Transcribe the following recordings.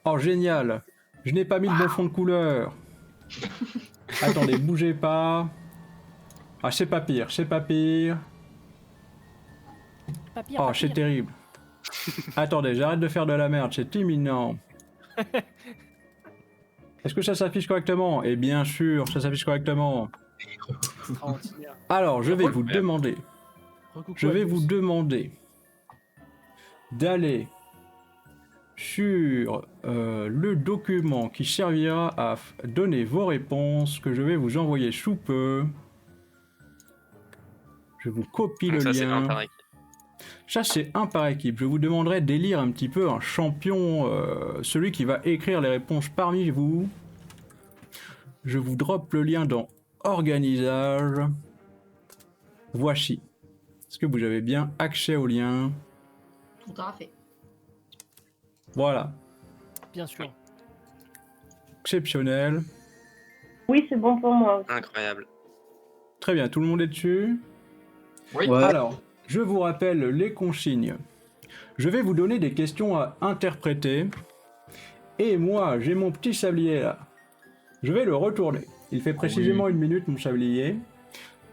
Oh, génial. Je n'ai pas mis le bon fond de couleur. Attendez, bougez pas. Ah, c'est pas pire, c'est pas pire. Pas pire, Oh, pas c'est pire. terrible. Attendez, j'arrête de faire de la merde, c'est imminent. Est-ce que ça s'affiche correctement? Et bien sûr, ça s'affiche correctement. Extraordinaire. Alors, je vais vous Incroyable. demander, Recoucou je vais Albus. vous demander d'aller sur le document qui servira à donner vos réponses que je vais vous envoyer sous peu. Je vous copie Donc le ça, c'est un lien. par équipe. Ça, c'est un par équipe. Je vous demanderai d'élire un petit peu un champion, celui qui va écrire les réponses parmi vous. Je vous drop le lien dans Organisage. Voici. Est-ce que vous avez bien accès au lien? Tout à fait. Voilà. Bien sûr. Exceptionnel. Oui, c'est bon pour moi. Incroyable. Très bien, tout le monde est dessus. Oui. Ouais. Alors, je vous rappelle les consignes. Je vais vous donner des questions à interpréter. Et moi, j'ai mon petit sablier là. Je vais le retourner. Il fait précisément une minute, mon sablier.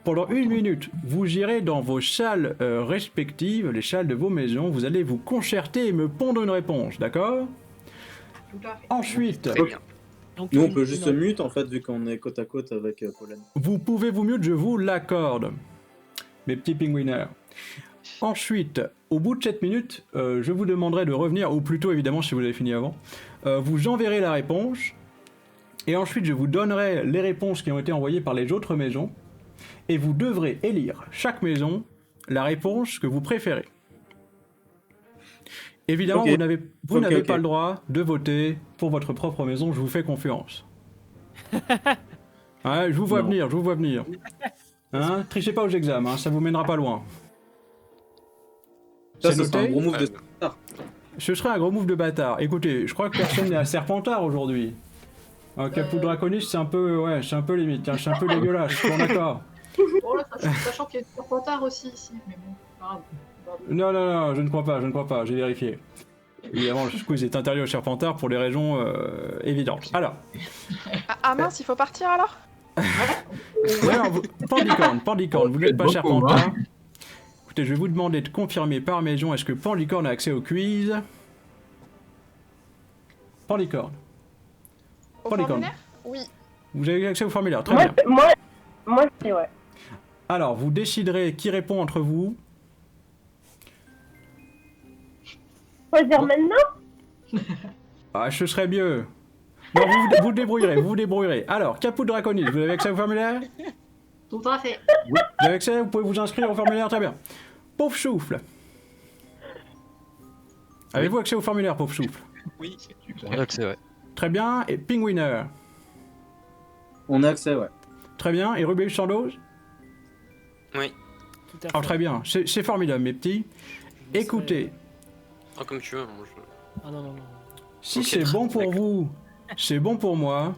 Pendant une minute, vous irez dans vos salles respectives, les salles de vos maisons. Vous allez vous concerter et me pondre une réponse, d'accord? Tout à fait. Ensuite, Très bien. Donc, Nous, on une- peut juste une- mute en fait, vu qu'on est côte à côte avec Pollen. vous pouvez vous mute, je vous l'accorde. Mes petits pingouineurs. Ensuite, au bout de 7 minutes, je vous demanderai de revenir, ou plutôt évidemment si vous avez fini avant, vous enverrez la réponse, et ensuite je vous donnerai les réponses qui ont été envoyées par les autres maisons, et vous devrez élire chaque maison la réponse que vous préférez. Évidemment, Ok. vous n'avez Ok. pas le droit de voter pour votre propre maison, je vous fais confiance. Ouais, je vous vois Non. venir, je vous vois venir. Hein, trichez pas aux examens, hein, ça vous mènera pas loin. Ça, C'est ça sera un noté gros move de. Ce serait un gros move de bâtard. Écoutez, je crois que personne n'est à Serpentard aujourd'hui. Capou Draconis, c'est un peu, ouais, c'est un peu limite, hein, c'est un peu dégueulasse, je suis pas d'accord. Oh là, sachant qu'il y a du Serpentard aussi ici, mais bon, pas grave. Non, non, non, je ne crois pas, j'ai vérifié. Évidemment, le quiz est interdit au Serpentard pour des raisons évidentes. Alors, Ah mince, il faut partir alors? Pandicorne, vous n'êtes pas Serpentard. Écoutez, je vais vous demander de confirmer par maison, est-ce que Pandicorne a accès au quiz? Pandicorne, Au Pas les formulaire? Oui. vous avez accès au formulaire, très bien. Moi, c'est ouais. Alors, vous déciderez qui répond entre vous. Choisir maintenant? Ah, ce serait mieux. Non, vous vous débrouillerez. Alors, Caput Draconis, vous avez accès au formulaire? Tout à fait. Vous avez accès, vous pouvez vous inscrire au formulaire, très bien. Pauvre Souffle. Avez-vous accès au formulaire, Pauvre Souffle? Oui. On a accès, ouais. Très bien. Et Pingwinner? On a accès, ouais. Très bien. Et Rubeus Sandoz? Oui. Tout à fait. Oh, très bien. C'est formidable, mes petits. Je Écoutez, Oh, comme tu veux. Moi, je... Ah non, non, non. si Ok, c'est très bon bien, pour d'accord. vous, c'est bon pour moi.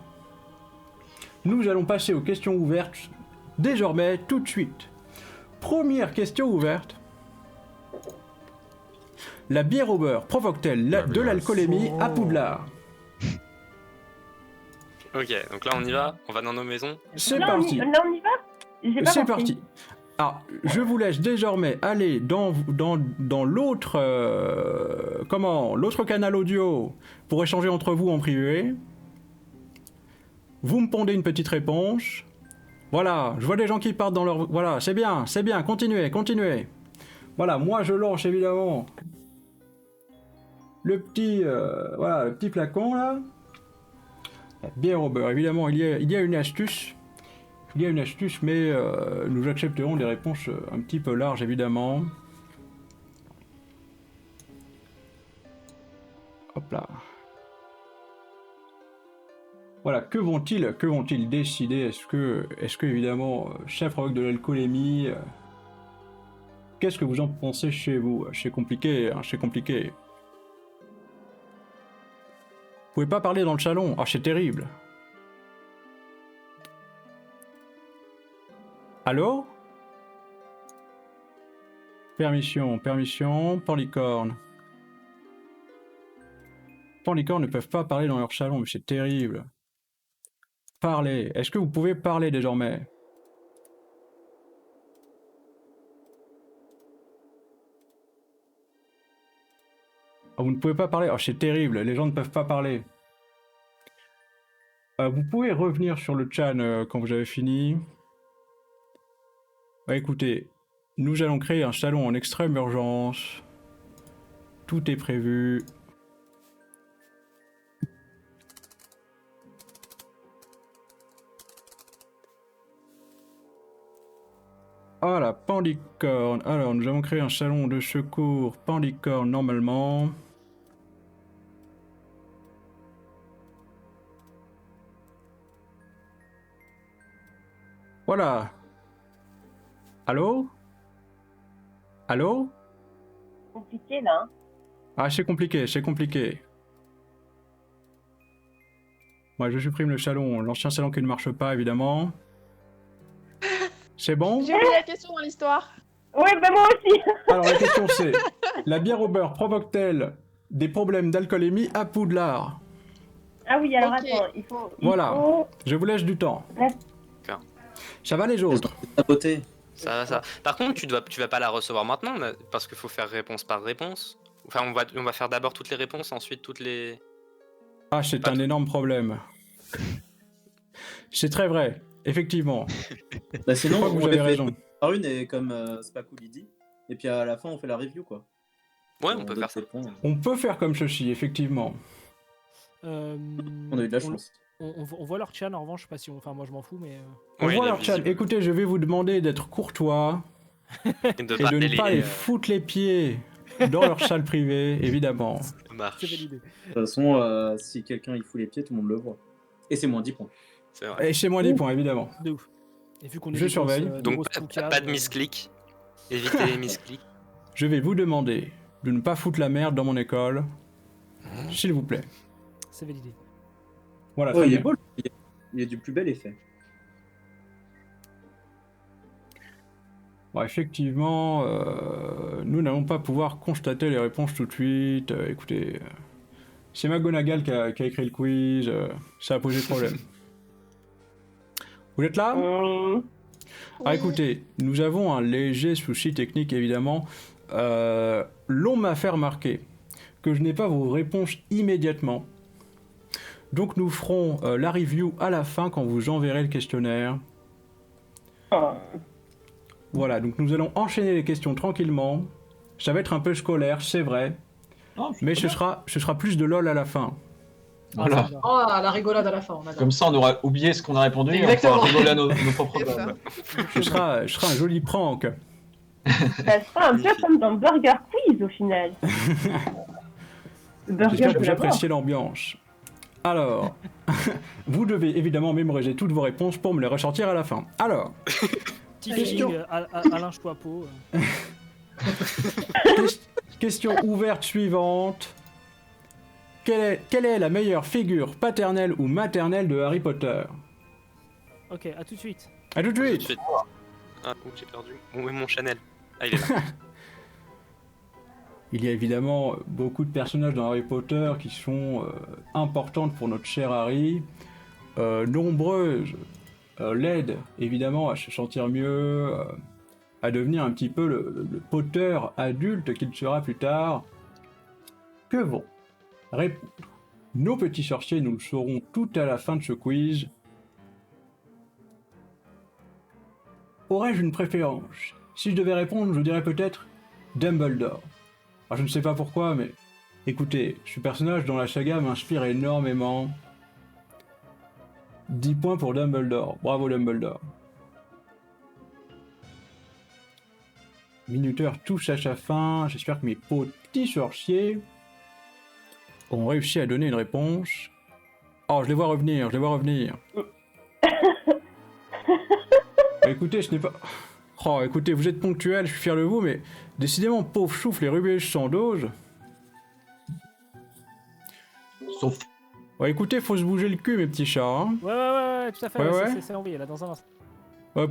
Nous allons passer aux questions ouvertes désormais tout de suite. Première question ouverte. La bière au beurre provoque-t-elle de l'alcoolémie à Poudlard? Ok, donc là, on y va. On va dans nos maisons. C'est Là, parti. Là, on y va? J'ai pas C'est compris. parti. Alors, je vous laisse désormais aller dans l'autre l'autre canal audio pour échanger entre vous en privé. Vous me pondez une petite réponse. Voilà, je vois des gens qui partent dans leur... Voilà, c'est bien, continuez, continuez. Voilà, moi je lance évidemment le petit, le petit flacon là. Bière au beurre, évidemment, il y a une astuce. Il y a une astuce, mais nous accepterons des réponses un petit peu larges, évidemment. Hop là. Voilà, que vont-ils décider? Est-ce que évidemment, ça provoque de l'alcoolémie? Qu'est-ce que vous en pensez chez vous? C'est compliqué, hein, c'est compliqué. Vous pouvez pas parler dans le salon, ah c'est terrible. Allô? Permission, Pandicorne. Pandicorne ne peuvent pas parler dans leur salon, mais c'est terrible. Parlez. Est-ce que vous pouvez parler désormais? Oh, vous ne pouvez pas parler? Oh, c'est terrible, les gens ne peuvent pas parler. Vous pouvez revenir sur le chat quand vous avez fini. Bah, écoutez, nous allons créer un salon en extrême urgence. Tout est prévu. Voilà, Pandicorne. Alors, nous avons créé un salon de secours Pandicorne normalement. Voilà. Allô? Allô? Compliqué là. Hein. Ah, c'est compliqué, c'est compliqué. Moi, je supprime le salon, l'ancien salon qui ne marche pas, évidemment. C'est bon? J'ai oublié la question dans l'histoire. Ouais, bah moi aussi. Alors, la question c'est, la bière au beurre provoque-t-elle des problèmes d'alcoolémie à Poudlard? Ah oui, alors Ok. attends, il faut... Voilà. Je vous laisse du temps. Ouais. D'accord. Ça va les autres? Saboté. Ça va, ça va. Par contre, tu vas pas la recevoir maintenant, parce qu'il faut faire réponse par réponse. Enfin, on va faire d'abord toutes les réponses, ensuite toutes les... Ah, c'est Pas un tout. énorme problème. C'est très vrai, effectivement. Bah Je sinon, crois que on vous les avez fait raison. par une et comme c'est pas cool, il dit. Et puis à la fin, on fait la review quoi. Ouais, on peut donne faire ça. ses points. On peut faire comme ceci, effectivement. On a eu de la chance. On voit leur chan en revanche, je sais pas si on... Enfin moi je m'en fous mais... On Oui, voit il est leur chat. visible. Écoutez, je vais vous demander d'être courtois Et de et de pas ne pas les les... foutre les pieds dans leur salle privée, évidemment. C'est marche. validé. De toute façon, si quelqu'un il fout les pieds, tout le monde le voit. Et c'est moins 10 points. C'est vrai. Et chez moi 10 points, évidemment. De ouf. Et vu qu'on est Je des surveille. grosses, des Donc grosses pas poucades, de misclick. Évitez les misclicks. Je vais vous demander de ne pas foutre la merde dans mon école, s'il vous plaît. C'est validé. Voilà, Oh, très il est bien. beau. Il est du plus bel effet. Bon, effectivement, nous n'allons pas pouvoir constater les réponses tout de suite. Écoutez, c'est McGonagall qui a écrit le quiz. Ça a posé problème. Vous êtes là? Ah, écoutez, nous avons un léger souci technique, évidemment. L'on m'a fait remarquer que je n'ai pas vos réponses immédiatement. Donc nous ferons la review à la fin quand vous enverrez le questionnaire. Oh. Voilà, donc nous allons enchaîner les questions tranquillement. Ça va être un peu scolaire, c'est vrai. Non, Mais ce sera plus de LOL à la fin. Voilà. Ah, ça va. Oh, la rigolade à la fin, on adore. Comme ça, on aura oublié ce qu'on a répondu et on Exactement. pourra rigoler à nos propres C'est ça. blagues. Ce sera un joli prank. Ça sera un peu comme dans Burger Quiz au final. Burger J'espère que de vous la mort. appréciez l'ambiance. Alors, vous devez évidemment mémoriser toutes vos réponses pour me les ressortir à la fin. Alors, Petit Question. feeling, Alain Chouapeau. question ouverte suivante. Quelle est la meilleure figure paternelle ou maternelle de Harry Potter? Ok, à tout de suite. A tout de Tout de suite. suite. Ah, ouh, j'ai perdu. Où est mon Chanel? Ah, il est là. Il y a évidemment beaucoup de personnages dans Harry Potter qui sont importantes pour notre cher Harry. Nombreuses l'aident évidemment à se sentir mieux, à devenir un petit peu le Potter adulte qu'il sera plus tard. Que vont répondre nos petits sorciers? Nous le saurons tout à la fin de ce quiz. Aurais-je une préférence? Si je devais répondre, je dirais peut-être Dumbledore. Alors, je ne sais pas pourquoi, mais écoutez, ce personnage dans la saga m'inspire énormément. 10 points pour Dumbledore. Bravo Dumbledore. Minuteur touche à sa fin. J'espère que mes petits sorciers ont réussi à donner une réponse. Oh, je les vois revenir, je les vois revenir. Écoutez, ce n'est pas... Oh, écoutez, vous êtes ponctuel, je suis fier de vous, mais décidément, pauvre souffle et rubiège sans dose. Sauf. Ouais, écoutez, faut se bouger le cul, mes petits chats. Hein. Ouais, tout à fait. Ouais, ouais, ouais. C'est envoyé là dans un instant.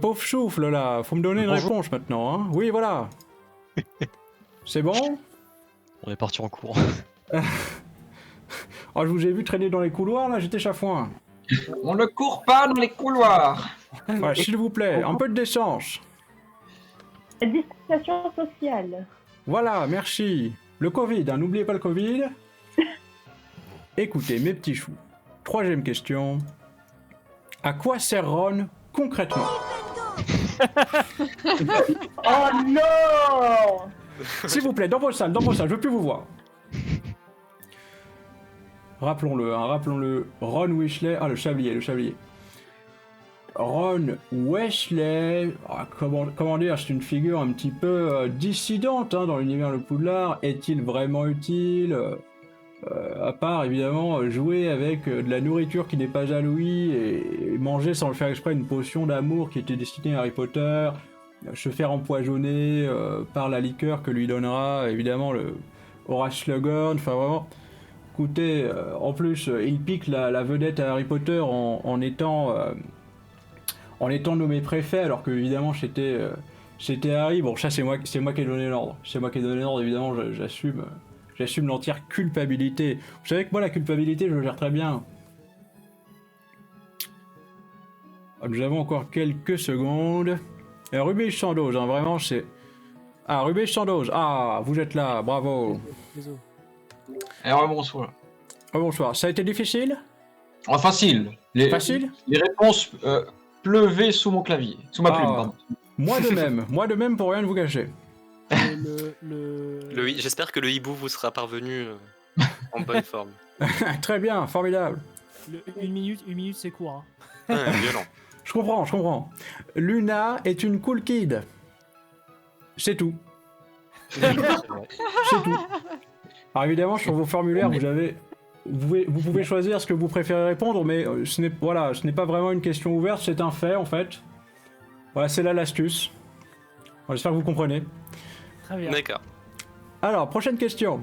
Pauvre souffle, là, faut me donner une Bonjour. réponse maintenant. Hein. Oui, voilà. C'est bon? On est parti en cours. Oh, je vous ai vu traîner dans les couloirs, là, j'étais chafouin. On ne court pas dans les couloirs. Voilà, s'il vous plaît, un peu de décence. Distanciation sociale. Voilà, merci. Le Covid, hein, n'oubliez pas le Covid. Écoutez, mes petits choux. 3e question. À quoi sert Ron concrètement? Oh non! S'il vous plaît, dans vos salles, je veux plus vous voir. Rappelons-le, hein, rappelons-le. Ron Weasley, le Chablier. Ron Weasley, comment dire, c'est une figure un petit peu dissidente hein, dans l'univers de Poudlard. Est-il vraiment utile à part évidemment jouer avec de la nourriture qui n'est pas à Louis et manger sans le faire exprès une potion d'amour qui était destinée à Harry Potter, se faire empoisonner par la liqueur que lui donnera évidemment le Horace Slughorn, enfin vraiment. Écoutez, en plus, il pique la vedette à Harry Potter en étant nommé préfet, alors que évidemment c'était Harry. Bon, ça c'est moi qui ai donné l'ordre. C'est moi qui ai donné l'ordre, évidemment, j'assume l'entière culpabilité. Vous savez que moi la culpabilité, je le gère très bien. Nous avons encore quelques secondes. Et Rubige Sandoz, hein, vraiment c'est. Ah, Rubige Sandoz, vous êtes là, bravo. Désolé. Alors bonsoir. Oh, bonsoir, ça a été difficile? Facile. Facile? Les réponses pleuvaient sous mon clavier. Sous ma plume, pardon. Moi de même pour rien ne vous cacher. J'espère que le hibou vous sera parvenu en bonne forme. Très bien, formidable. Une minute c'est court. Hein. Ouais, violent. Je comprends. Luna est une cool kid. C'est tout. C'est tout. Alors évidemment, sur vos formulaires, vous pouvez choisir ce que vous préférez répondre, mais ce n'est pas vraiment une question ouverte, c'est un fait en fait. Voilà, c'est là l'astuce. J'espère que vous comprenez. Très bien. D'accord. Alors, prochaine question.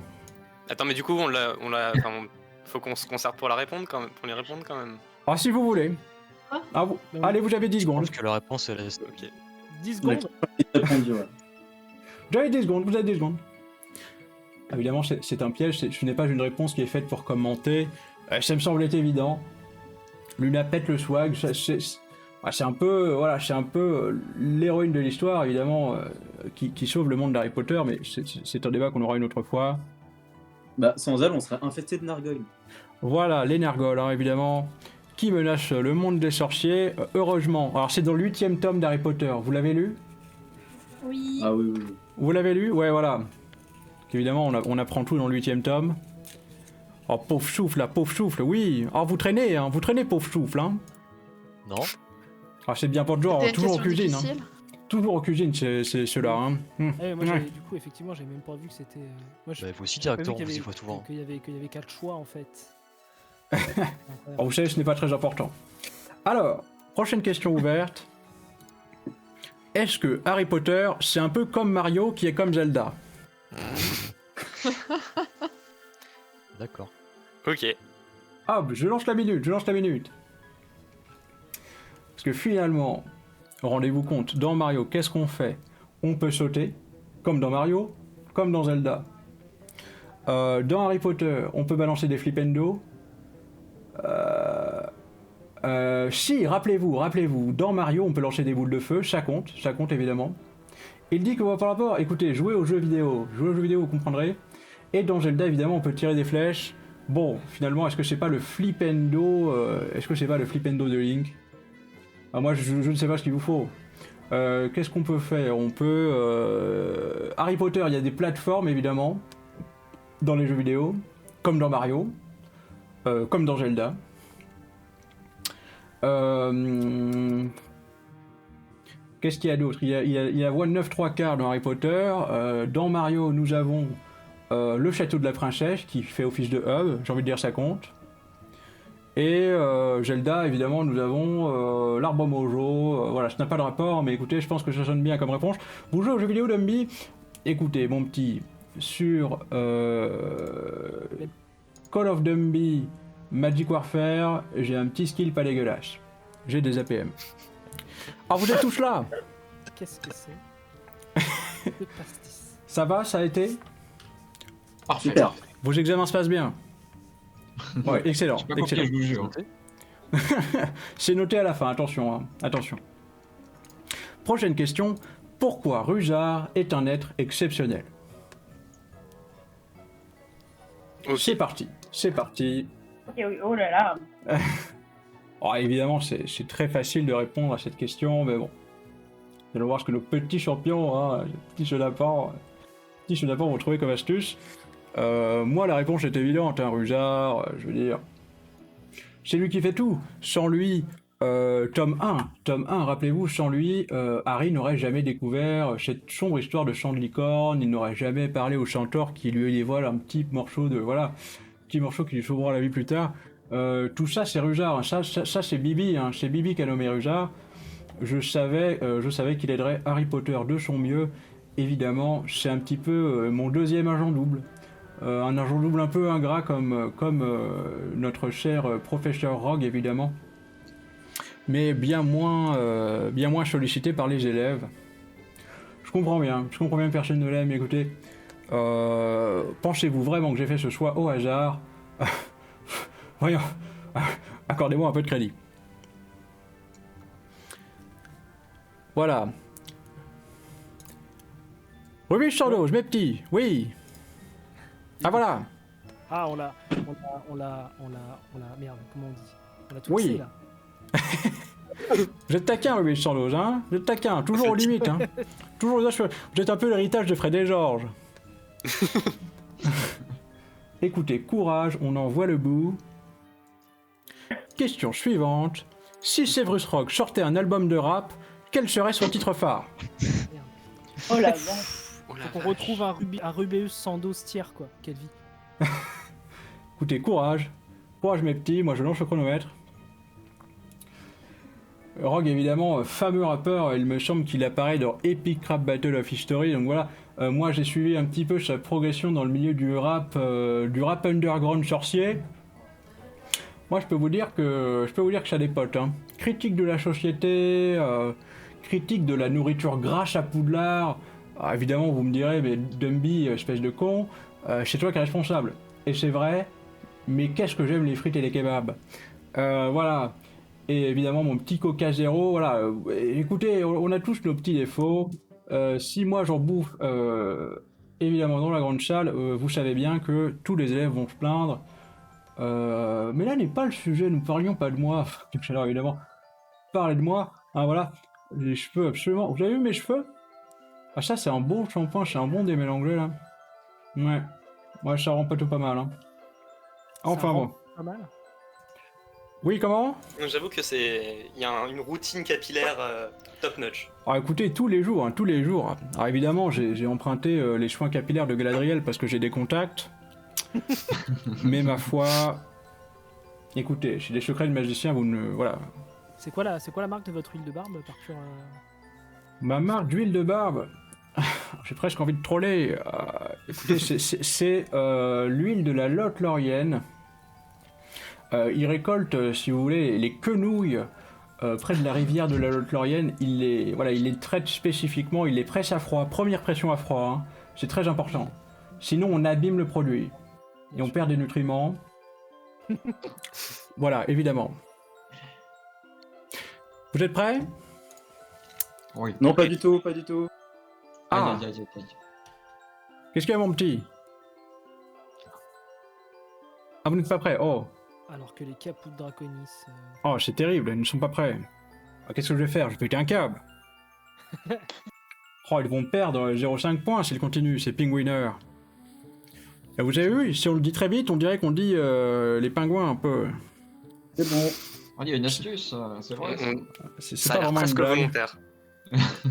Attends, mais du coup, faut qu'on se conserve pour les répondre quand même. Alors, si vous voulez. Allez, vous avez 10 Je secondes. pense que la réponse est Ok. 10 secondes. Répondu, ouais. Vous avez 10 secondes. Évidemment, c'est un piège, ce n'est pas une réponse qui est faite pour commenter. Ça me semble être évident. Luna pète le swag, c'est un peu l'héroïne de l'histoire, évidemment, qui sauve le monde d'Harry Potter, mais c'est un débat qu'on aura une autre fois. Bah, sans elle, on serait infesté de nargoles. Voilà, les Nergols, hein, évidemment, qui menacent le monde des sorciers. Heureusement, alors c'est dans le 8e tome d'Harry Potter, vous l'avez lu? Oui. Ah oui. Vous l'avez lu? Ouais, voilà. Évidemment, on apprend tout dans le 8e tome. Oh, pauvre souffle, oui. Oh, vous traînez, pauvre souffle, hein. Non. Ah, c'est bien pour le genre, C'était une toujours en question cuisine. difficile. Toujours en cuisine, c'est ceux-là, hein. Moi, du coup, effectivement, j'ai même pas vu que c'était. Moi, Bah, vous aussi j'ai pas vu directeur, qu'il on y vous y avait- voit souvent. qu'il y avait 4 choix en fait. Oh, vous savez, ce n'est pas très important. Alors, prochaine question ouverte. Est-ce que Harry Potter, c'est un peu comme Mario qui est comme Zelda? D'accord. Ok. Ah, je lance la minute. Parce que finalement, rendez-vous compte, dans Mario, qu'est-ce qu'on fait? On peut sauter, comme dans Mario, comme dans Zelda. Dans Harry Potter, on peut balancer des flipendo. Si, rappelez-vous, dans Mario, on peut lancer des boules de feu, ça compte évidemment. Il dit que par rapport, écoutez, jouez aux jeux vidéo, vous comprendrez. Et dans Zelda, évidemment, on peut tirer des flèches. Bon, finalement, est-ce que c'est pas le flipendo de Link? Moi, je ne sais pas ce qu'il vous faut. Qu'est-ce qu'on peut faire? On peut... Harry Potter, il y a des plateformes, évidemment, dans les jeux vidéo, comme dans Mario, comme dans Zelda. Qu'est-ce qu'il y a d'autre? Il y a One 9 3/4 dans Harry Potter. Dans Mario, nous avons le château de la princesse qui fait office de hub. J'ai envie de dire ça compte. Et Zelda, évidemment, nous avons l'arbre mojo. Voilà, ça n'a pas de rapport, mais écoutez, je pense que ça sonne bien comme réponse. Vous jouez aux jeux vidéo, Dumby? Écoutez, mon petit, sur Call of Dumby Magic Warfare, j'ai un petit skill pas dégueulasse. J'ai des APM. Alors vous êtes tous là? Qu'est-ce que c'est? Le pastis. Ça va, ça a été? Parfait. Super. Vos examens se passent bien? Ouais, excellent, J'ai pas compris, excellent. je vous jure. C'est noté à la fin, attention, hein, attention. Prochaine question. Pourquoi Rusard est un être exceptionnel? Ok. C'est parti, c'est parti. Ok, oui, oh là là. Alors, évidemment, c'est très facile de répondre à cette question, mais bon. Nous allons voir ce que nos petits champions, hein, les petits jeux lapins vont trouver comme astuce. Moi, la réponse est évidente, hein, Rusard, je veux dire. C'est lui qui fait tout. Sans lui, tome 1, rappelez-vous, sans lui, Harry n'aurait jamais découvert cette sombre histoire de chant de licorne, il n'aurait jamais parlé au chanteur qui lui dévoile un petit morceau petit morceau qui lui sauvera la vie plus tard. Tout ça, c'est Rusard, hein. Ça c'est Bibi, hein. C'est Bibi qui a nommé Rusard. Je savais qu'il aiderait Harry Potter de son mieux. Évidemment, c'est un petit peu mon deuxième agent double. Un agent double un peu ingrat comme notre cher professeur Rogue, évidemment. Mais bien moins sollicité par les élèves. Je comprends bien que personne ne l'aime. Écoutez, pensez-vous vraiment que j'ai fait ce choix au hasard? Voyons, accordez-moi un peu de crédit. Voilà. Rubis Chandos, mes petits, oui. Ah voilà. Ah, merde, comment on dit? On l'a tout Oui. fait, là. Vous êtes taquin, Rubis Chandos, hein? Vous êtes taquin, toujours aux limites, hein? Toujours aux acheveurs. Vous êtes un peu l'héritage de Fred et Georges. Écoutez, courage, on en voit le bout. Question suivante. Si Severus Rogue sortait un album de rap, quel serait son titre phare? Oh la vache. Oh la Faut qu'on vache. retrouve un Rubeus Sandos tiers, quoi. Quelle vie. Écoutez, courage. Courage, mes petits, moi je lance le chronomètre. Rogue, évidemment, fameux rappeur, il me semble qu'il apparaît dans Epic Rap Battle of History, donc voilà. Moi j'ai suivi un petit peu sa progression dans le milieu du rap underground sorcier. Moi je peux vous dire que ça a des potes, hein. Critique de la société, critique de la nourriture grasse à Poudlard. Alors, évidemment vous me direz, mais Dumby, espèce de con, c'est toi qui es responsable. Et c'est vrai, mais qu'est-ce que j'aime les frites et les kebabs. Voilà. Et évidemment mon petit Coca Zéro, voilà. Écoutez, on a tous nos petits défauts. Si moi j'en bouffe, évidemment dans la grande salle, vous savez bien que tous les élèves vont se plaindre. Mais là n'est pas le sujet, nous parlions pas de moi. Alors évidemment, parlez de moi. Ah voilà, les cheveux absolument. Vous avez vu mes cheveux? Ah ça c'est un bon shampoing, c'est un bon démêle anglais là. Ouais, ça rend pas tout pas mal. Hein. Enfin Ça bon. rend Pas mal. Oui, comment? J'avoue que il y a une routine capillaire top notch. Alors écoutez, tous les jours, hein, tous les jours. Alors évidemment, j'ai emprunté les soins capillaires de Galadriel parce que j'ai des contacts. Mais ma foi... Écoutez, chez les secrets de magicien, vous ne... Voilà. C'est quoi la marque de votre huile de barbe, par pur... Ma marque d'huile de barbe... J'ai presque envie de troller. Écoutez, c'est l'huile de la Lotte Laurienne. Il récolte, si vous voulez, les quenouilles près de la rivière de la Lotte Laurienne. Il les traite spécifiquement, il les presse à froid. Première pression à froid, hein. C'est très important. Sinon, on abîme le produit. Et on perd des nutriments. Voilà, évidemment. Vous êtes prêts? Oui. Non, pas du tout, pas du tout. Ah, Aïe, aïe, aïe, aïe. qu'est-ce qu'il y a, mon petit? Ah, vous n'êtes pas prêts? Oh. Alors que les capous de Draconis... Oh, c'est terrible, ils ne sont pas prêts. Ah, qu'est-ce que je vais faire? Je vais péter un câble. Oh, ils vont perdre 0,5 points s'ils continuent, ces pingouiners. Et vous avez vu, si on le dit très vite, on dirait qu'on dit les pingouins un peu. C'est bon. Ah, il y a une astuce, c'est vrai. ça. C'est Ça a pas l'air vraiment une presque blague. volontaire.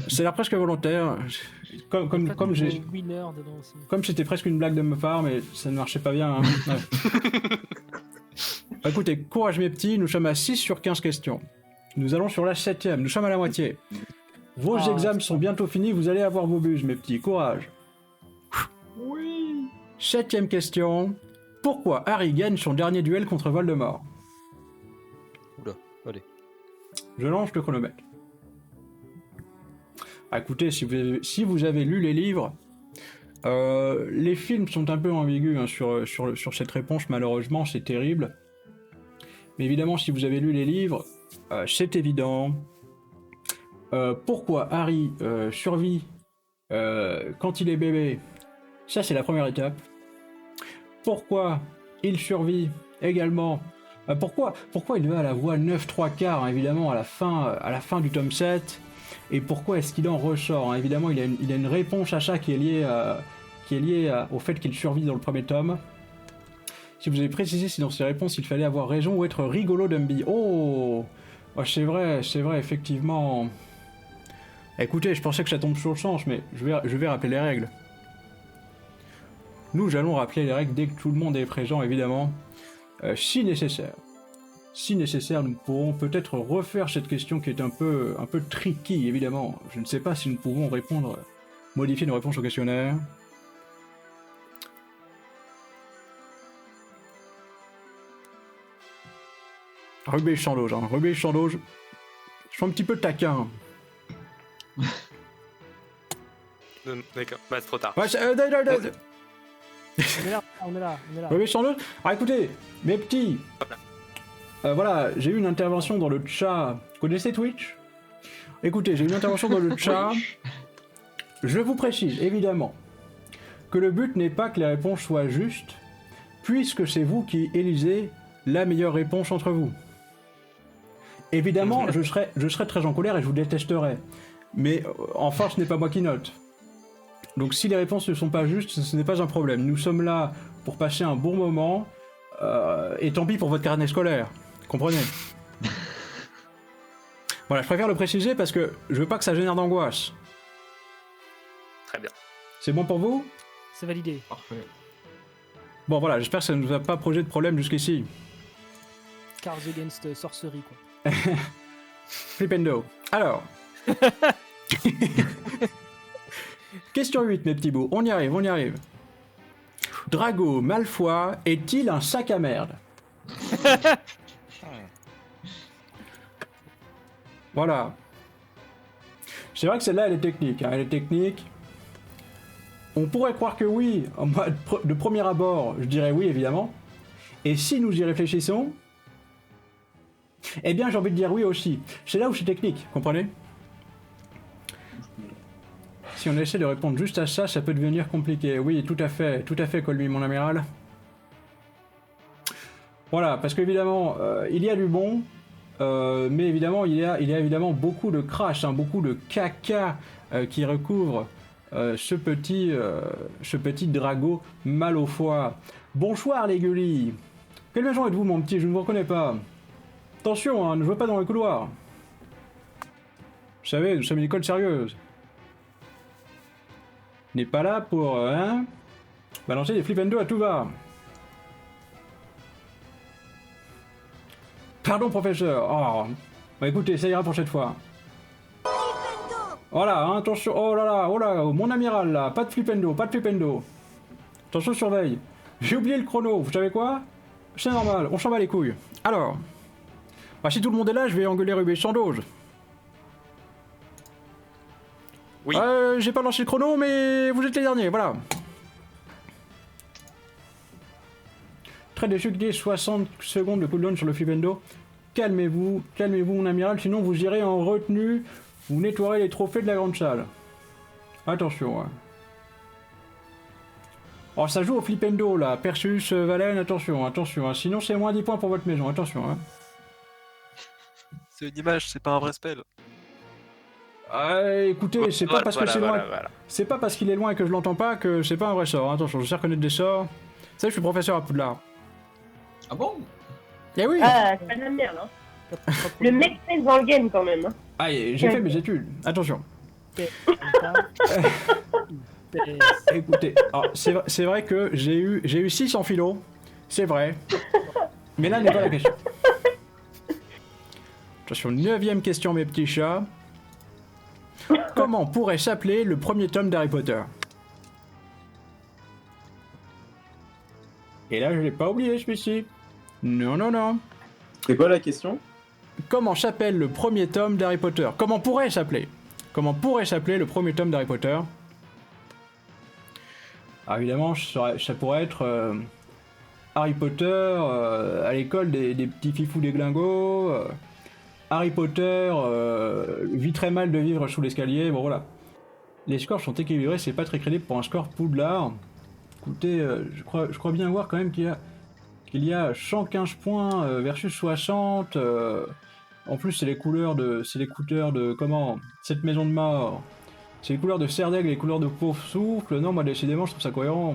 C'est l'air presque volontaire. Comme j'ai... Winner dedans aussi. Comme c'était presque une blague de ma part, mais ça ne marchait pas bien. Hein. Ouais. Bah, écoutez, courage mes petits, nous sommes à 6 sur 15 questions. Nous allons sur la 7ème, nous sommes à la moitié. Vos Ah, examens sont bientôt finis, vous allez avoir vos buses mes petits, courage. Oui. 7ème question. Pourquoi Harry gagne son dernier duel contre Voldemort? Oula, allez. Je lance le chronomètre. Ah, écoutez, si vous avez lu les livres, Les films sont un peu ambigus hein, sur cette réponse, malheureusement, c'est terrible. Mais évidemment, si vous avez lu les livres, c'est évident. Pourquoi Harry survit quand il est bébé? Ça, c'est la première étape. Pourquoi il survit également? Pourquoi il va à la voie 9 3/4, hein, évidemment, à la fin du tome 7? Et pourquoi est-ce qu'il en ressort hein? Évidemment, il a une réponse à ça qui est liée au fait qu'il survit dans le premier tome. Si vous avez précisé si dans ces réponses il fallait avoir raison ou être rigolo Dumby. Oh, c'est vrai, effectivement. Écoutez, je pensais que ça tombe sur le sens, mais je vais rappeler les règles. Nous allons rappeler les règles dès que tout le monde est présent, évidemment. Si nécessaire, nous pourrons peut-être refaire cette question qui est un peu tricky, évidemment. Je ne sais pas si nous pouvons modifier nos réponses au questionnaire. Rubé Chandoge, hein. Rubé Chandoge, je suis un petit peu taquin. D'accord, bah c'est trop tard. Ouais, On est là. Rubé Chandoge. Ah écoutez, mes petits, voilà, j'ai eu une intervention dans le chat. Vous connaissez Twitch? Écoutez, j'ai eu une intervention dans le chat. Je vous précise, évidemment, que le but n'est pas que les réponses soient justes, puisque c'est vous qui élisez la meilleure réponse entre vous. Évidemment, je serai très en colère et je vous détesterai. Mais enfin, ce n'est pas moi qui note. Donc si les réponses ne sont pas justes, ce n'est pas un problème. Nous sommes là pour passer un bon moment, et tant pis pour votre carnet scolaire. Comprenez? Voilà, je préfère le préciser parce que je veux pas que ça génère d'angoisse. Très bien. C'est bon pour vous? C'est validé. Parfait. Bon voilà, j'espère que ça ne nous a pas posé de problème jusqu'ici. Cards Against Sorcery, quoi. Flipendo. Alors. Question 8, mes petits bouts. On y arrive. Drago Malfoy est-il un sac à merde? Voilà. C'est vrai que celle-là, elle est technique. Hein. Elle est technique. On pourrait croire que oui. De premier abord, je dirais oui, évidemment. Et si nous y réfléchissons, eh bien, j'ai envie de dire oui aussi. C'est là où c'est technique, comprenez? Si on essaie de répondre juste à ça, ça peut devenir compliqué. Oui, tout à fait, Colby, mon amiral. Voilà, parce qu'évidemment, il y a du bon, mais évidemment, il y a évidemment beaucoup de crash, hein, beaucoup de caca qui recouvre ce petit Drago mal au foie. Bonsoir, les gueulis. Quelle maison êtes-vous, mon petit? Je ne vous reconnais pas. Attention, hein, ne jouez pas dans le couloir. Vous savez, nous sommes une école sérieuse. N'est pas là pour balancer des flipendo à tout va. Pardon, professeur. Oh. Bah écoutez, ça ira pour cette fois. Voilà, hein, attention. Oh là, mon amiral là. Pas de flipendo. Attention, surveille. J'ai oublié le chrono. Vous savez quoi? C'est normal, on s'en bat les couilles. Alors, bah, si tout le monde est là, je vais engueuler Rubé Chandoge. Oui. J'ai pas lancé le chrono, mais vous êtes les derniers, voilà. Très déçu qu'il y ait 60 secondes de cooldown sur le flipendo. Calmez-vous, mon amiral, sinon vous irez en retenue, vous nettoierez les trophées de la grande salle. Attention, hein. Oh, ça joue au flipendo, là. Perseus, Valen, attention, hein. Sinon, c'est moins 10 points pour votre maison, attention, hein. C'est une image, c'est pas un vrai spell. Écoutez, c'est pas parce que c'est loin. Voilà. C'est pas parce qu'il est loin et que je l'entends pas que c'est pas un vrai sort. Hein. Attention, je sais reconnaître des sorts. Vous savez, je suis professeur à Poudlard. Ah bon? Eh oui! Ah, c'est pas de la merde, hein. Le mec fait dans le game quand même. Hein. Ah, j'ai fait mes études. Attention. Écoutez, c'est vrai que j'ai eu 6 en philo. C'est vrai. Mais là n'est pas la question. Attention, 9ème question, mes petits chats. Comment pourrait s'appeler le premier tome d'Harry Potter? Et là, je l'ai pas oublié, celui-ci. Non. C'est quoi la question? Comment s'appelle le premier tome d'Harry Potter? Comment pourrait s'appeler le premier tome d'Harry Potter? Alors évidemment, ça pourrait être Harry Potter à l'école des petits fifous des glingos, Harry Potter vit très mal de vivre sous l'escalier, bon voilà. Les scores sont équilibrés, c'est pas très crédible pour un score Poudlard. Écoutez, je crois bien voir quand même qu'il y a 115 points versus 60. En plus, c'est les couleurs de comment cette maison de mort. C'est les couleurs de Serdaigle et les couleurs de Pauvre Souffle. Non, moi décidément, je trouve ça cohérent.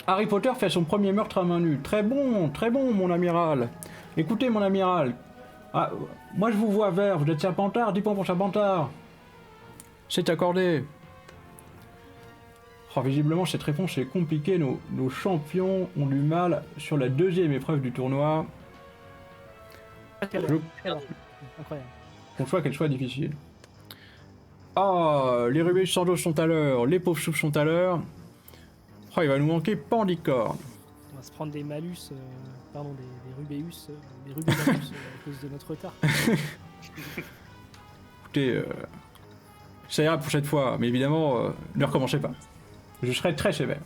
Harry Potter fait son premier meurtre à main nue. Très bon, mon amiral. Écoutez, mon amiral. Ah, moi, je vous vois vert. Vous êtes Serpentard. 10 points pour Serpentard. C'est accordé. Oh, visiblement, cette réponse est compliquée. Nos champions ont du mal sur la deuxième épreuve du tournoi. Incroyable. Qu'on soit qu'elle soit difficile. Ah, les Rubeus Sandos sont à l'heure, les pauvres soupes sont à l'heure. Oh, il va nous manquer Pandicorne. On va se prendre des malus, des Rubeus, des Rubeus à cause de notre retard. Écoutez, ça ira pour cette fois, mais évidemment, ne recommencez pas. Je serai très sévère.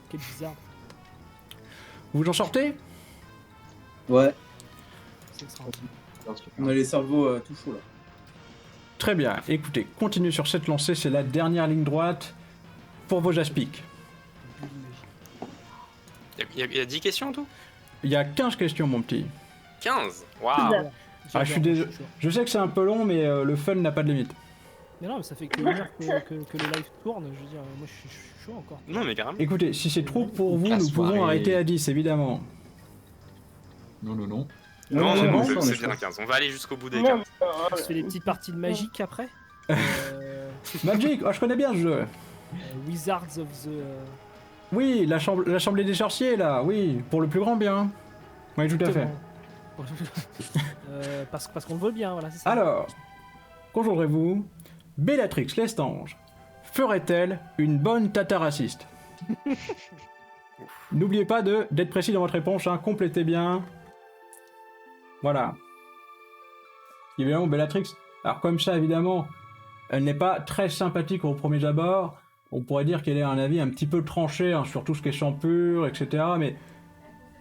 Quel bizarre. Vous en sortez? Ouais, C'est extraordinaire. on a les cerveaux tout chauds là. Très bien, écoutez, continuez sur cette lancée, c'est la dernière ligne droite pour vos aspics. Il y a 10 questions en tout? Il y a 15 questions, mon petit. 15? Waouh! Ah, je suis désolé. Je sais que c'est un peu long, mais le fun n'a pas de limite. Mais non, mais ça fait que une heure que le live tourne. Je veux dire, moi je suis chaud encore. Non, mais carrément. Écoutez, si c'est trop pour vous, La nous pouvons soirée. arrêter à 10, évidemment. Non, non, non. Non, c'est bon, c'est on est bien chaud. 15. On va aller jusqu'au bout des Non, 15. On se fait des petites parties de magique après. Magic, oh, je connais bien ce jeu. Wizards of the. Oui, l'Assemblée des sorciers, là, oui, pour le plus grand bien. Oui, tout à fait. Parce qu'on le veut bien, voilà, c'est ça. Alors, qu'entendrez-vous? Bellatrix Lestange ferait-elle une bonne tata raciste? N'oubliez pas d'être précis dans votre réponse, hein, complétez bien. Voilà. Évidemment, Bellatrix, alors comme ça, évidemment, elle n'est pas très sympathique au premier abord. On pourrait dire qu'elle a un avis un petit peu tranché hein, sur tout ce qui est sang pur, etc. Mais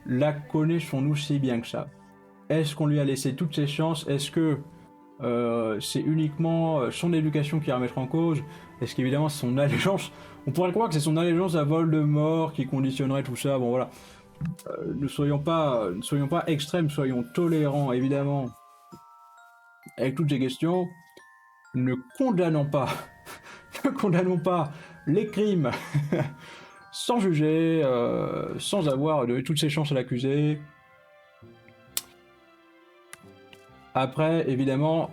la connaissons-nous si bien que ça? Est-ce qu'on lui a laissé toutes ses chances? Est-ce que c'est uniquement son éducation qui va remettre en cause? Est-ce qu'évidemment c'est son allégeance? On pourrait croire que c'est son allégeance à Voldemort qui conditionnerait tout ça. Bon voilà. Ne soyons pas extrêmes, soyons tolérants évidemment. Avec toutes ces questions, ne condamnons pas, ne condamnons pas les crimes sans juger, sans avoir donné toutes ses chances à l'accusé. Après, évidemment,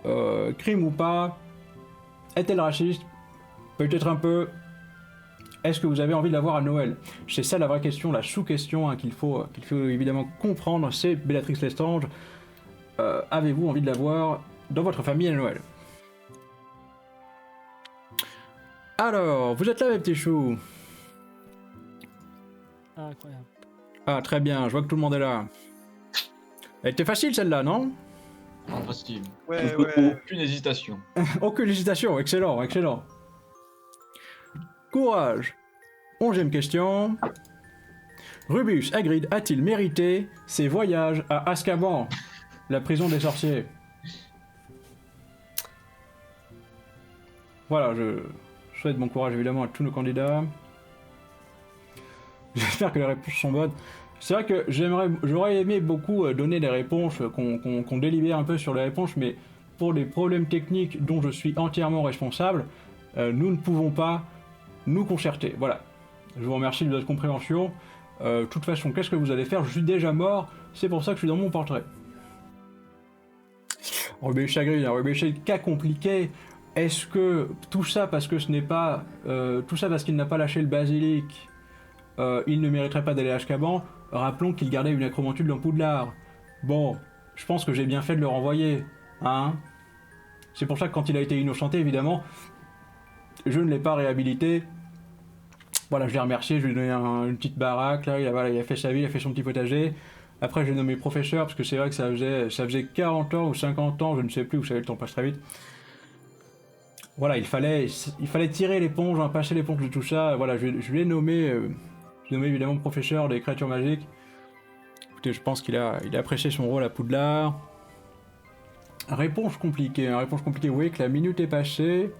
crime ou pas, est-elle raciste? Peut-être un peu. Est-ce que vous avez envie de la voir à Noël? C'est ça la vraie question, la sous-question hein, qu'il faut évidemment comprendre, c'est Bellatrix Lestange. Avez-vous envie de la voir dans votre famille à Noël? Alors, vous êtes là mes petits choux? Ah, incroyable. Ah, très bien, je vois que tout le monde est là. Elle était facile celle-là, non? Non, facile. Ouais, ouais. Aucune hésitation. Aucune hésitation, excellent, excellent. Courage. 11e question. Rubeus Hagrid a-t-il mérité ses voyages à Azkaban, la prison des sorciers? Voilà, je souhaite bon courage évidemment à tous nos candidats. J'espère que les réponses sont bonnes. C'est vrai que j'aurais aimé beaucoup donner des réponses, qu'on délibère un peu sur les réponses, mais pour des problèmes techniques dont je suis entièrement responsable, nous ne pouvons pas nous concerter. Voilà. Je vous remercie de votre compréhension. De toute façon, qu'est-ce que vous allez faire? Je suis déjà mort, c'est pour ça que je suis dans mon portrait. Rubeus Hagrid, cas compliqué. Est-ce que tout ça parce que ce n'est pas... tout ça parce qu'il n'a pas lâché le basilic, il ne mériterait pas d'aller à Azkaban? Rappelons qu'il gardait une acromantule dans Poudlard. Bon, je pense que j'ai bien fait de le renvoyer. Hein? C'est pour ça que quand il a été innocenté, évidemment, je ne l'ai pas réhabilité. Voilà, je l'ai remercié, je lui ai donné une petite baraque, là, il a fait sa vie, il a fait son petit potager. Après, j'ai nommé professeur, parce que c'est vrai que ça faisait 40 ans ou 50 ans, je ne sais plus, vous savez, le temps passe très vite. Voilà, il fallait tirer l'éponge, hein, passer l'éponge de tout ça. Voilà, je l'ai nommé, évidemment professeur des créatures magiques. Écoutez, je pense qu'il a apprécié son rôle à Poudlard. Réponse compliquée, hein, réponse compliquée. Vous voyez que la minute est passée.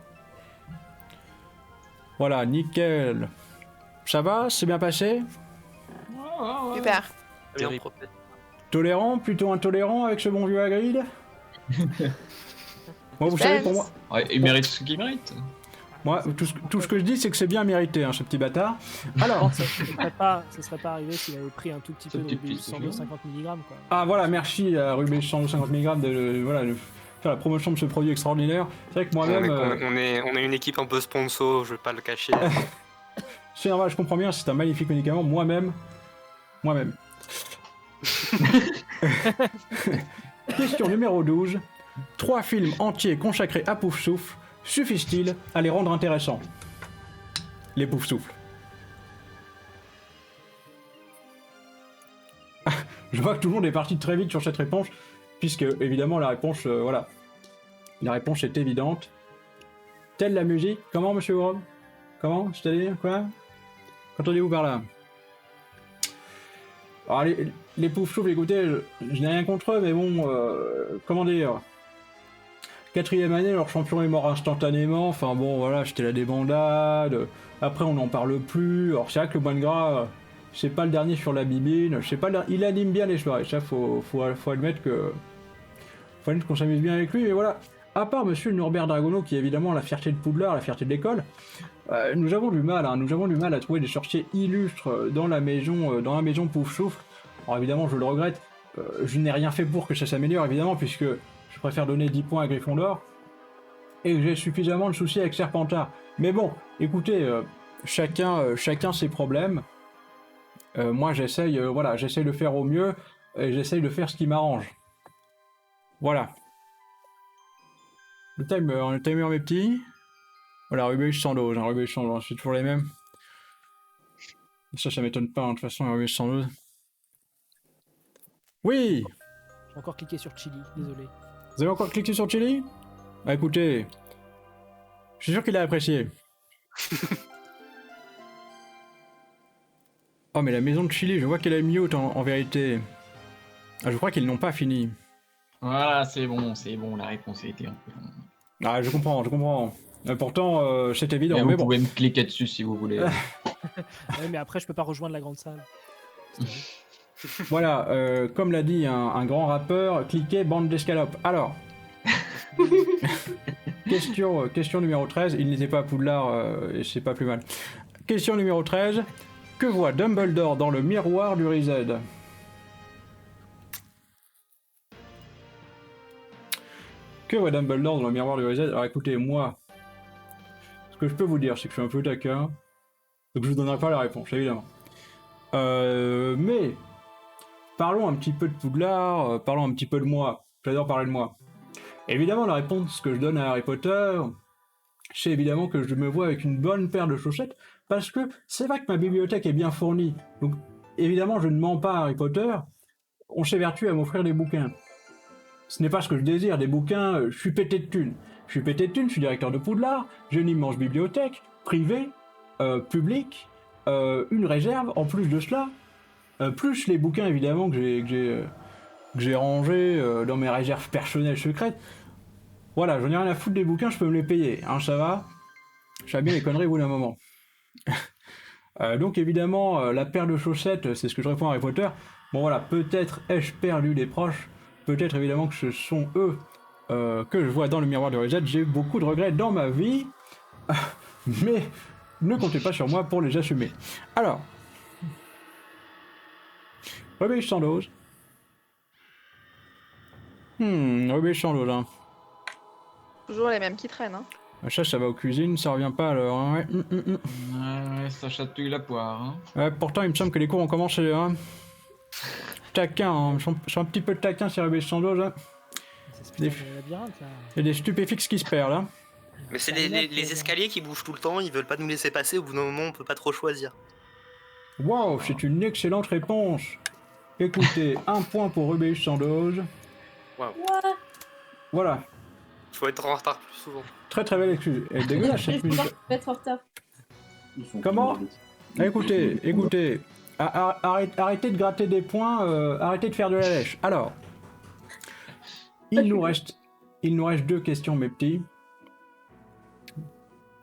Voilà, nickel. Ça va? C'est bien passé? Super. Bien propre. Tolérant? Plutôt intolérant avec ce bon vieux Hagrid? Moi, vous savez, pour moi... Ouais, il mérite ce qu'il mérite. Moi, tout ce que je dis, c'est que c'est bien mérité, hein, ce petit bâtard. Alors... ça serait pas arrivé s'il avait pris un tout petit peu de Rubeus 150 mg, quoi. Ah voilà, merci à Rubeus 150 mg de faire la promotion de ce produit extraordinaire. C'est vrai que moi-même... On est une équipe un peu sponsor, je vais pas le cacher. C'est normal, je comprends bien, c'est un magnifique médicament. Moi-même. Question numéro 12. 3 films entiers consacrés à Poufsouffle suffisent-ils à les rendre intéressants? Les Poufsouffles. Je vois que tout le monde est parti très vite sur cette réponse, puisque évidemment la réponse, voilà. La réponse est évidente. Telle la musique. Comment, monsieur Orom? Comment? C'est-à-dire quoi? Qu'entendez-vous par là? Alors les Poufsouffles, écoutez, je n'ai rien contre eux, mais bon, comment dire? 4ème année, leur champion est mort instantanément, enfin bon, voilà, c'était la débandade. Après, on n'en parle plus. Alors c'est vrai que le Moine Gras, c'est pas le dernier sur la bibine, il anime bien les soirées, ça faut admettre que... Faut admettre qu'on s'amuse bien avec lui, mais voilà. À part monsieur Norbert Dragono, qui est évidemment la fierté de Poudlard, la fierté de l'école, nous avons du mal à trouver des sorciers illustres dans la maison Poufsouffle. Alors évidemment, je le regrette, je n'ai rien fait pour que ça s'améliore, évidemment, puisque je préfère donner 10 points à Gryffondor, et que j'ai suffisamment de soucis avec Serpentard. Mais bon, écoutez, chacun ses problèmes. Moi, j'essaye de faire au mieux, et j'essaye de faire ce qui m'arrange. Voilà. Le timer, mes petits. Voilà, Rubeus sans dose, Rubeus sans dose, c'est toujours les mêmes. Ça m'étonne pas, hein, de toute façon, Rubeus sans dose. Oui! J'ai encore cliqué sur Chili, désolé. Vous avez encore cliqué sur Chili? Bah écoutez, je suis sûr qu'il a apprécié. Oh mais la maison de Chili, je vois qu'elle est mute en vérité. Ah, je crois qu'ils n'ont pas fini. Voilà, c'est bon, la réponse a été un peu... Ah, je comprends. Pourtant, c'est évident, mais mais vous bon. pouvez me cliquer dessus si vous voulez. Ouais, mais après, je peux pas rejoindre la grande salle. Voilà, comme l'a dit un grand rappeur, cliquez bande d'escalopes. Alors, question numéro 13, il n'était pas à Poudlard, et c'est pas plus mal. Question numéro 13, que voit Dumbledore dans le miroir du Rized? Que voit Dumbledore dans le miroir du Rized? Alors écoutez, moi, ce que je peux vous dire, c'est que je suis un peu taquin, donc je vous donnerai pas la réponse, évidemment. Mais... parlons un petit peu de Poudlard, parlons un petit peu de moi. J'adore parler de moi. Évidemment, la réponse que je donne à Harry Potter, c'est évidemment que je me vois avec une bonne paire de chaussettes, parce que c'est vrai que ma bibliothèque est bien fournie. Donc, évidemment, je ne mens pas à Harry Potter. On s'évertue à m'offrir des bouquins. Ce n'est pas ce que je désire, des bouquins, je suis pété de thunes. Je suis directeur de Poudlard, j'ai une immense bibliothèque, privée, publique, une réserve, en plus de cela... plus les bouquins évidemment que j'ai rangés dans mes réserves personnelles secrètes. Voilà, j'en ai rien à foutre des bouquins, je peux me les payer, hein, ça va. Je fais bien les conneries au bout d'un moment. Donc évidemment, la paire de chaussettes, c'est ce que je réponds à Harry Potter. Bon voilà, peut-être ai-je perdu des proches, peut-être évidemment que ce sont eux que je vois dans le miroir de Rized. J'ai beaucoup de regrets dans ma vie, mais ne comptez pas sur moi pour les assumer. Alors... Rubeus sans dose. Rubeus sans dose, hein. Toujours les mêmes qui traînent, hein. Ça va aux cuisines, ça revient pas alors, hein, ouais. Ouais, ça chatouille la poire, hein. Ouais, pourtant, il me semble que les cours ont commencé, hein. Taquin, hein. Je suis un petit peu taquin, c'est Rubeus sans dose, hein. C'est ce putain de labyrinthe, là. Il y a des stupéfixes qui se perdent, là. Mais c'est les escaliers qui bougent tout le temps, ils veulent pas nous laisser passer, au bout d'un moment on peut pas trop choisir. Wow, c'est une excellente réponse. Écoutez, un point pour Rubeus sans dose. Wow. Voilà. Faut être en retard plus souvent. Très très belle excuse. Elle est dégueulasse cette musique. Être en retard. Ils font Comment tout le monde. Écoutez. Arrêtez de gratter des points, arrêtez de faire de la lèche. Alors, il nous reste 2 questions, mes petits.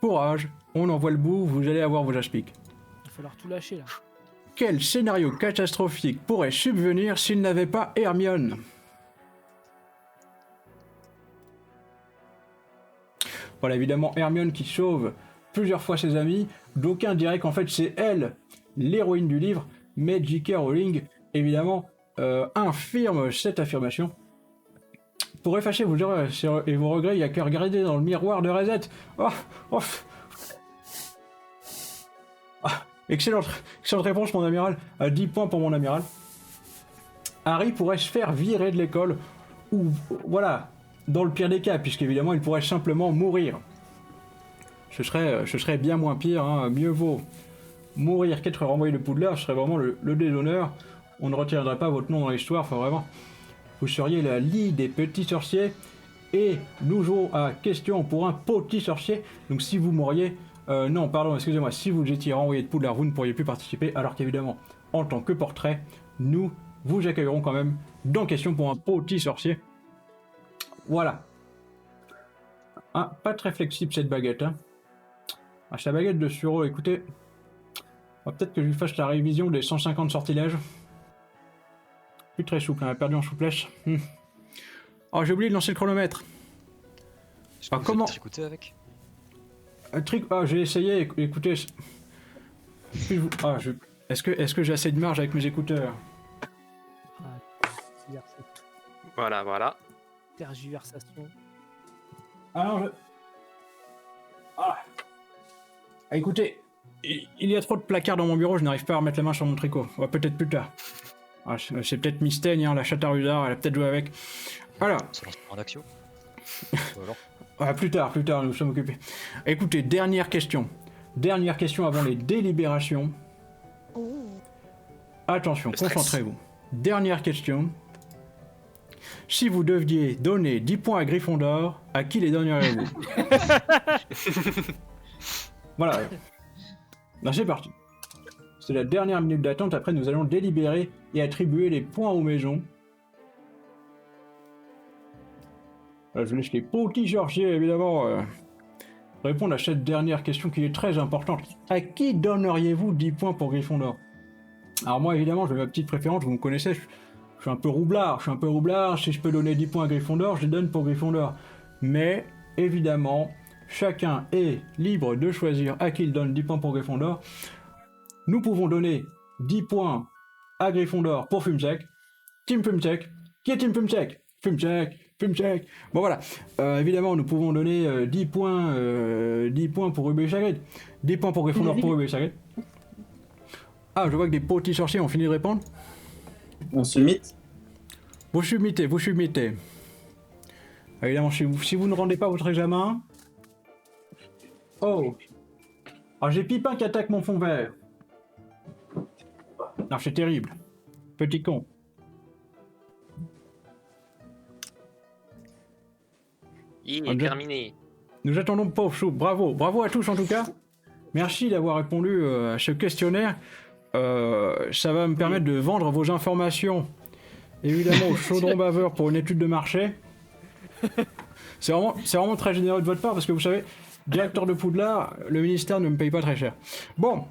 Courage, on en voit le bout, vous allez avoir vos aspics. Il va falloir tout lâcher là. Quel scénario catastrophique pourrait subvenir s'il n'avait pas Hermione? Voilà, évidemment, Hermione qui sauve plusieurs fois ses amis. D'aucuns diraient qu'en fait c'est elle, l'héroïne du livre, mais J.K. Rowling, évidemment, infirme cette affirmation. Pour effacer vos erreurs et vos regrets, il n'y a qu'à regarder dans le miroir de Rosette. Excellente réponse, mon amiral. 10 points pour mon amiral. Harry pourrait se faire virer de l'école, ou voilà, dans le pire des cas, puisqu'évidemment il pourrait simplement mourir. Ce serait bien moins pire, hein. Mieux vaut mourir qu'être renvoyé de Poudlard, ce serait vraiment le déshonneur. On ne retiendrait pas votre nom dans l'histoire, enfin vraiment. Vous seriez la lie des petits sorciers, et nous jouons à question pour un petit sorcier. Donc si vous mouriez, non pardon, excusez-moi, si vous étiez renvoyé de Poudlard, vous ne pourriez plus participer, alors qu'évidemment, en tant que portrait, nous vous accueillerons quand même dans question pour un petit sorcier. Voilà. Ah, pas très flexible cette baguette, hein. Ah, c'est la baguette de Suro, écoutez. Peut-être que je lui fasse la révision des 150 sortilèges. Plus très souple, elle a perdu en souplesse. Oh, j'ai oublié de lancer le chronomètre. Ah, comment tricoter avec j'ai essayé, écoutez. Est-ce que j'ai assez de marge avec mes écouteurs? Voilà. Tergiversation. Ah non, écoutez, il y a trop de placards dans mon bureau, je n'arrive pas à remettre la main sur mon tricot. Peut-être plus tard. C'est peut-être Mystaigne, hein, la chatte à Rusard, elle a peut-être joué avec. Alors. Ça lance en action. Plus tard, nous sommes occupés. Écoutez, dernière question avant les délibérations. Attention, concentrez-vous. Dernière question. Si vous deviez donner 10 points à Gryffondor, à qui les donneriez-vous? Voilà. Là, c'est parti. C'est la dernière minute d'attente, après nous allons délibérer et attribuer les points aux maisons. Je laisse les petits sorciers, évidemment, répondre à cette dernière question qui est très importante. À qui donneriez-vous 10 points pour Gryffondor? Alors moi, évidemment, j'ai ma petite préférence, vous me connaissez, je suis un peu roublard, si je peux donner 10 points à Gryffondor, je les donne pour Gryffondor. Mais, évidemment, chacun est libre de choisir à qui il donne 10 points pour Gryffondor. Nous pouvons donner 10 points à Gryffondor pour Fumsec. Team Fumsec. Qui est Team Fumsec? Fumsec. Bon voilà. Évidemment, nous pouvons donner 10 points pour Rubé Chagrid. 10 points pour Gryffondor pour Rubé Chagrid. Ah, je vois que des petits sorciers ont fini de répondre. On se mythe. Vous submettez. Évidemment, si vous ne rendez pas votre examen... Oh. Ah, j'ai Pipin qui attaque mon fond vert. Non, c'est terrible. Petit con. Il est terminé. Nous attendons Pauvre Chou. Bravo à tous en tout cas. Merci d'avoir répondu à ce questionnaire. Ça va me permettre de vendre vos informations, évidemment, au chaudron baveur pour une étude de marché. C'est vraiment très généreux de votre part parce que vous savez, directeur de Poudlard, le ministère ne me paye pas très cher. Bon,